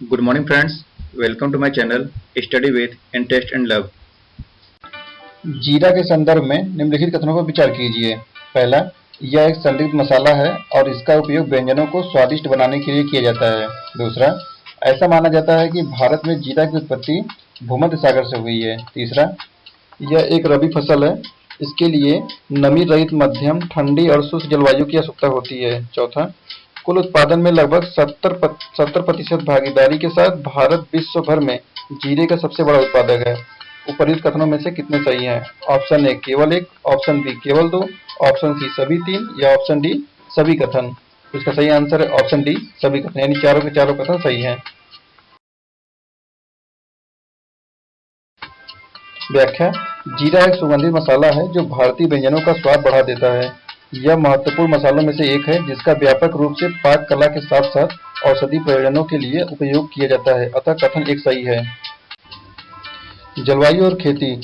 Good morning friends, welcome to my channel Study with Interest and Love। जीरा के संदर्भ में निम्नलिखित कथनों पर विचार कीजिए। पहला, यह एक संदिग्ध मसाला है और इसका उपयोग व्यंजनों को स्वादिष्ट बनाने के लिए किया जाता है। दूसरा, ऐसा माना जाता है कि भारत में जीरा की उत्पत्ति भूमध्य सागर से हुई है। तीसरा, यह एक रबी फसल है, इसके लिए नमी रहित मध्यम ठंडी और शुष्क जलवायु की आवश्यकता होती है। चौथा, कुल उत्पादन में लगभग 70% भागीदारी के साथ भारत विश्व भर में जीरे का सबसे बड़ा उत्पादक है। उपर्युक्त कथनों में से कितने सही हैं? ऑप्शन ए केवल एक, ऑप्शन बी केवल दो, ऑप्शन सी सभी तीन या ऑप्शन डी सभी कथन। तो इसका सही आंसर है ऑप्शन डी सभी कथन, यानी चारों के चारों कथन सही हैं। व्याख्या, जीरा एक सुगंधित मसाला है जो भारतीय व्यंजनों का स्वाद बढ़ा देता है। यह महत्वपूर्ण मसालों में से एक है जिसका व्यापक रूप से पाक कला के साथ साथ औषधि प्रयोजनों के लिए उपयोग किया जाता है, अतः कथन एक सही है। जलवायु और खेती,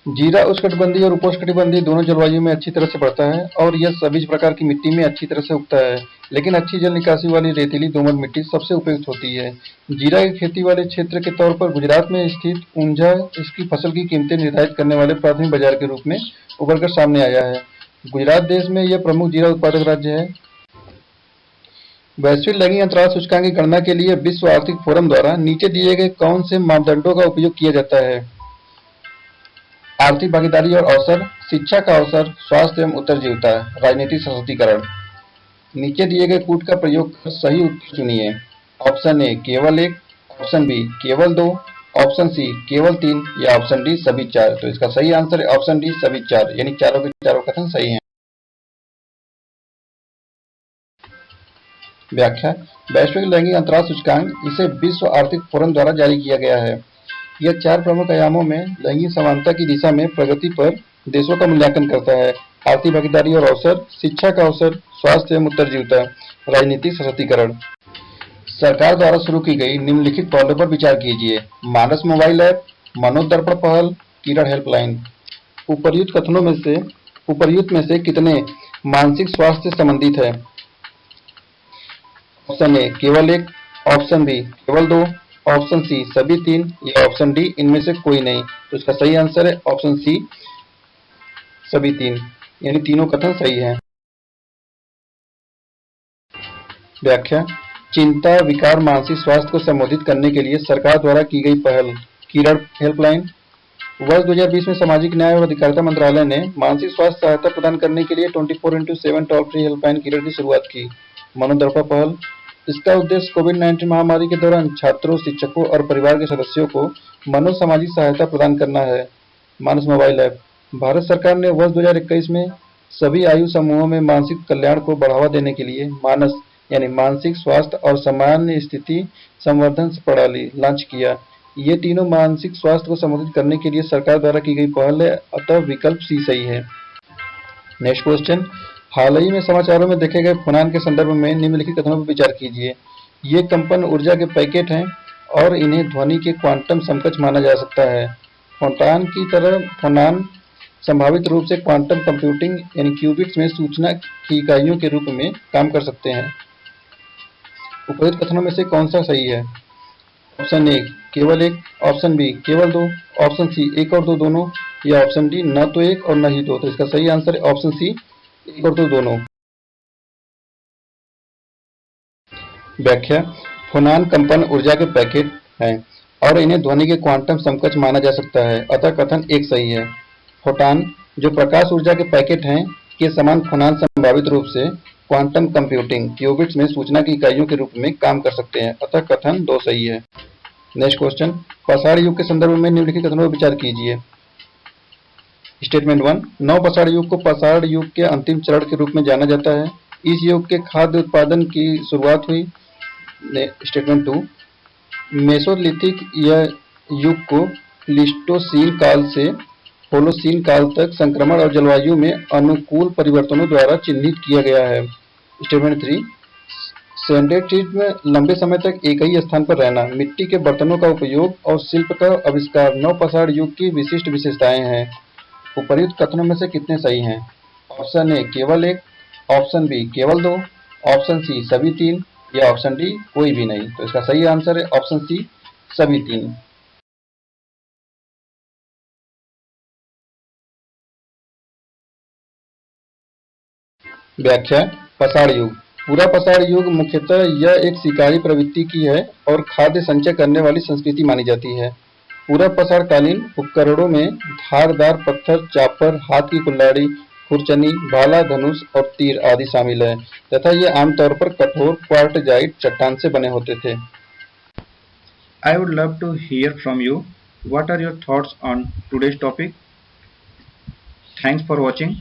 जीरा उष्णकटिबंधीय और उपोष्णकटिबंधीय दोनों जलवायु में अच्छी तरह से बढ़ता है और यह सभी प्रकार की मिट्टी में अच्छी तरह से उगता है, लेकिन अच्छी जल निकासी वाली रेतीली दोमट मिट्टी सबसे उपयुक्त होती है। जीरा की खेती वाले क्षेत्र के तौर पर गुजरात में स्थित ऊंझा इसकी फसल की कीमतें निर्धारित करने वाले प्राथमिक बाजार के रूप में उभर कर सामने आया है। गुजरात देश में यह प्रमुख जीरा उत्पादक राज्य है। वैश्विक लैंगिक अंतराल सूचकांक की गणना के लिए विश्व आर्थिक फोरम द्वारा नीचे दिए गए कौन से मापदंडों का उपयोग किया जाता है? आर्थिक भागीदारी और अवसर, शिक्षा का अवसर, स्वास्थ्य एवं उत्तरजीविता, राजनीतिक सशक्तिकरण। नीचे दिए गए कूट का प्रयोग कर सही उत्तर चुनिए। ऑप्शन ए केवल एक, ऑप्शन बी केवल दो, ऑप्शन सी केवल तीन या ऑप्शन डी सभी चार। तो इसका सही आंसर है ऑप्शन डी सभी चार, यानी चारों के चारों कथन सही हैं। व्याख्या, वैश्विक लैंगिक अंतराल सूचकांक इसे विश्व आर्थिक फोरम द्वारा जारी किया गया है। यह चार प्रमुख आयामों में लैंगिक समानता की दिशा में प्रगति पर देशों का मूल्यांकन करता है। आर्थिक भागीदारी और अवसर, शिक्षा का अवसर, स्वास्थ्य एवं उत्तरजीविता, राजनीतिक सशक्तिकरण। सरकार द्वारा शुरू की गई निम्नलिखित पहलों पर विचार कीजिए। मानस मोबाइल ऐप, मनोदर्पण पहल, किरण हेल्पलाइन। उपर्युक्त में से कितने मानसिक स्वास्थ्य से संबंधित है? ऑप्शन ए केवल एक, ऑप्शन बी केवल दो, ऑप्शन सी सभी तीन या ऑप्शन डी इनमें से कोई नहीं। तो इसका सही आंसर है ऑप्शन सी सभी तीन, यानी तीनों कथन सही हैं। व्याख्या, चिंता, विकार, मानसिक स्वास्थ्य को संबोधित करने के लिए सरकार द्वारा की गई पहल किरण हेल्पलाइन। वर्ष 2020 में सामाजिक न्याय और अधिकारिता मंत्रालय ने मानसिक स्वास्थ्य सहायता प्रदान करने के लिए 24x7 टोल फ्री हेल्पलाइन किरण की शुरुआत की। मनोदर्पण पहल, इसका उद्देश्य कोविड-19 महामारी के दौरान छात्रों, शिक्षकों और परिवार के सदस्यों को मनोसामाजिक सहायता प्रदान करना है। मानस मोबाइल ऐप, भारत सरकार ने वर्ष 2021 में सभी आयु समूहों में मानसिक कल्याण को बढ़ावा देने के लिए मानस यानी मानसिक स्वास्थ्य और सामान्य स्थिति संवर्धन प्रणाली लॉन्च किया। ये तीनों मानसिक स्वास्थ्य को संबोधित करने के लिए सरकार द्वारा की गई पहल है, अतः विकल्प सी सही है। नेक्स्ट क्वेश्चन, हाल ही में समाचारों में देखे गए फोनान के संदर्भ में निम्नलिखित कथनों पर विचार कीजिए। ये कंपन ऊर्जा के पैकेट हैं और इन्हें ध्वनि के क्वांटम समकक्ष माना जा सकता है। फोटान की तरह फोनान संभावित रूप से क्वांटम कंप्यूटिंग यानी क्यूबिट्स में सूचना की इकाइयों के रूप में काम कर सकते हैं। उपर्युक्त कथनों में से कौन सा सही है? ऑप्शन ए केवल एक, ऑप्शन बी केवल दो, ऑप्शन सी एक और दो दोनों या ऑप्शन डी न तो एक और न ही दो। तो इसका सही आंसर है ऑप्शन सी एक और दो दोनों। व्याख्या, फोनान कंपन ऊर्जा के पैकेट हैं और इन्हें ध्वनि के क्वांटम समकक्ष माना जा सकता है, अतः कथन एक सही है। फोटान जो प्रकाश ऊर्जा के पैकेट हैं के समान फोनान संभावित रूप से क्वांटम कंप्यूटिंग क्यूबिट्स में सूचना की इकाइयों के रूप में काम कर सकते हैं, अतः कथन दो सही है। नेक्स्ट क्वेश्चन, पाषाण युग के संदर्भ में निम्नलिखित कथनों पर विचार कीजिए। स्टेटमेंट 1, नव पाषाण युग को पाषाण युग के अंतिम चरण के रूप में जाना जाता है। इस युग के खाद्य उत्पादन की शुरुआत हुई। स्टेटमेंट 2, मेसोलिथिक युग को प्लीस्टोसीन काल से होलोसीन काल तक संक्रमण और जलवायु में अनुकूल परिवर्तनों द्वारा चिन्हित किया गया है। स्टेटमेंट 3, सेडेंटेरिज्म में लंबे समय तक एक ही स्थान पर रहना, मिट्टी के बर्तनों का उपयोग और शिल्प का आविष्कार नवपाषाण युग की विशिष्ट विशेषताएं हैं। उपर्युक्त कथनों में से कितने सही हैं? ऑप्शन ए केवल एक, ऑप्शन बी केवल दो, ऑप्शन सी सभी तीन या ऑप्शन डी कोई भी नहीं। तो इसका सही आंसर है ऑप्शन सी, सभी तीन। व्याख्या। पसार युग। पूरा पसार युग मुख्यतः यह एक शिकारी प्रवृत्ति की है और खाद्य संचय करने वाली संस्कृति मानी जाती है। पूरा पसार कालीन उपकरणों में धारदार पत्थर, चापर, हाथ की कुल्हाड़ी, खुरचनी, भाला, धनुष और तीर आदि शामिल है तथा ये आमतौर पर कठोर क्वार्टजाइट चट्टान से बने होते थे। I would love to hear from you. What are your thoughts on today's topic? Thanks for watching.